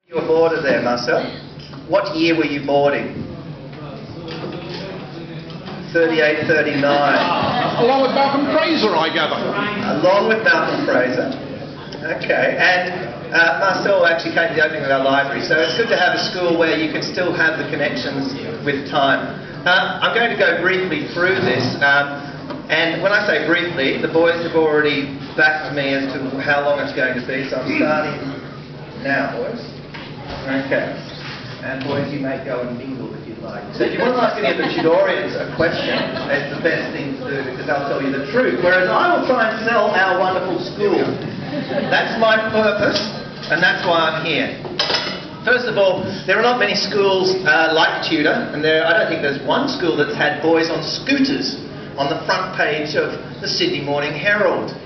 You were boarded there, Marcel. What year were you boarding? 38, 39. Along with Malcolm Fraser, I gather. Along with Malcolm Fraser. Okay. And Marcel actually came to the opening of our library, so it's good to have a school where you can still have the connections with time. I'm going to go briefly through this, and when I say briefly, the boys have already backed me as to how long it's going to be, so I'm starting now, boys. Okay. And boys, you may go and mingle if you'd like. So if you want to ask any of the Tudorians a question, it's the best thing to do because they'll tell you the truth. Whereas I will try and sell our wonderful school. That's my purpose, and that's why I'm here. First of all, there are not many schools like Tudor, and I don't think there's one school that's had boys on scooters on the front page of the Sydney Morning Herald,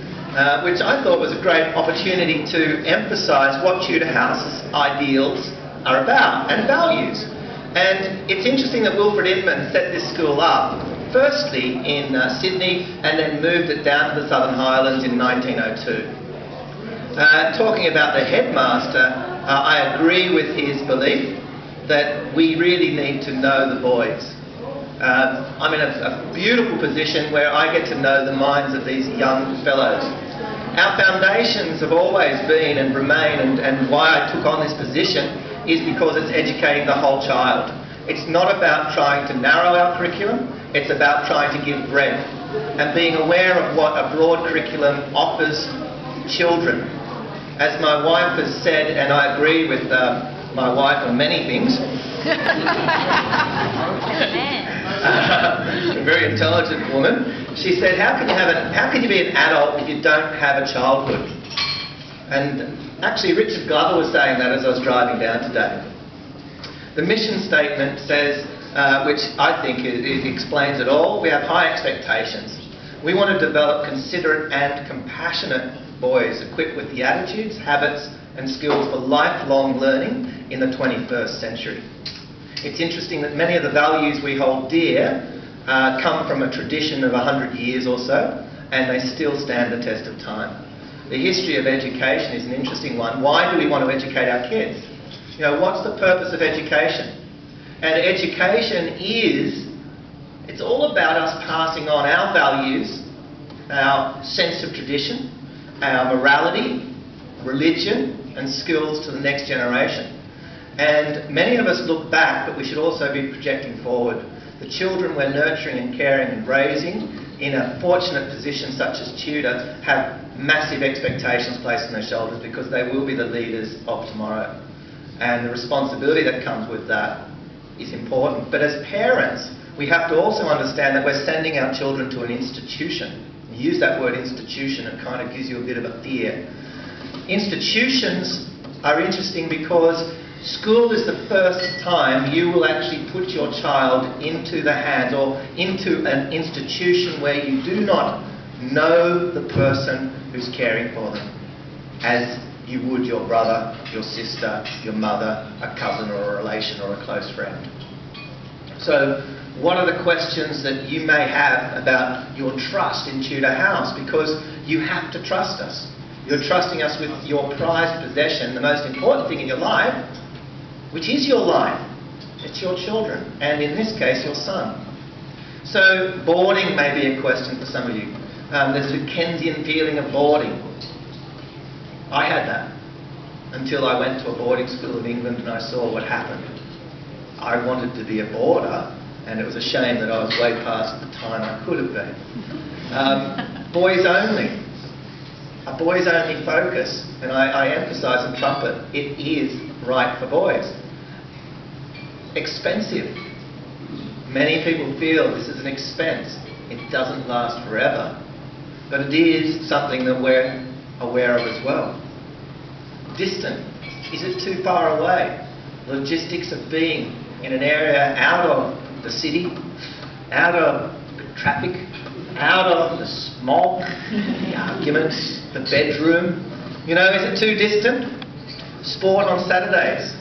which I thought was a great opportunity to emphasise what Tudor House's ideals are about and values. And it's interesting that Wilfred Inman set this school up firstly in Sydney and then moved it down to the Southern Highlands in 1902. Talking about the headmaster, I agree with his belief that we really need to know the boys. I'm in a beautiful position where I get to know the minds of these young fellows. Our foundations have always been and remain, and why I took on this position is because it's educating the whole child. It's not about trying to narrow our curriculum, it's about trying to give breadth and being aware of what a broad curriculum offers children. As my wife has said, and I agree with my wife on many things, a very intelligent woman, she said, how can you be an adult if you don't have a childhood? And actually, Richard Glover was saying that as I was driving down today. The mission statement says, which I think it explains it all, we have high expectations. We want to develop considerate and compassionate boys equipped with the attitudes, habits and skills for lifelong learning in the 21st century. It's interesting that many of the values we hold dear come from a tradition of 100 years or so, and they still stand the test of time. The history of education is an interesting one. Why do we want to educate our kids? You know, what's the purpose of education? And education it's all about us passing on our values, our sense of tradition, our morality, religion, and skills to the next generation. And many of us look back, but we should also be projecting forward. The children we're nurturing and caring and raising in a fortunate position such as Tudor have massive expectations placed on their shoulders because they will be the leaders of tomorrow. And the responsibility that comes with that is important. But as parents, we have to also understand that we're sending our children to an institution. You use that word institution, it kind of gives you a bit of a fear. Institutions are interesting because school is the first time you will actually put your child into the hands or into an institution where you do not know the person who's caring for them as you would your brother, your sister, your mother, a cousin or a relation or a close friend. So what are the questions that you may have about your trust in Tudor House? Because you have to trust us. You're trusting us with your prized possession, the most important thing in your life, which is your life. It's your children, and in this case, your son. So boarding may be a question for some of you. There's a Dickensian feeling of boarding. I had that until I went to a boarding school in England and I saw what happened. I wanted to be a boarder, and it was a shame that I was way past the time I could have been. Boys only. A boys only focus, and I emphasise and trumpet, it is right for boys. Expensive. Many people feel this is an expense. It doesn't last forever. But it is something that we're aware of as well. Distant. Is it too far away? Logistics of being in an area out of the city, out of the traffic, out of the smog, the arguments, the bedroom. You know, is it too distant? Sport on Saturdays.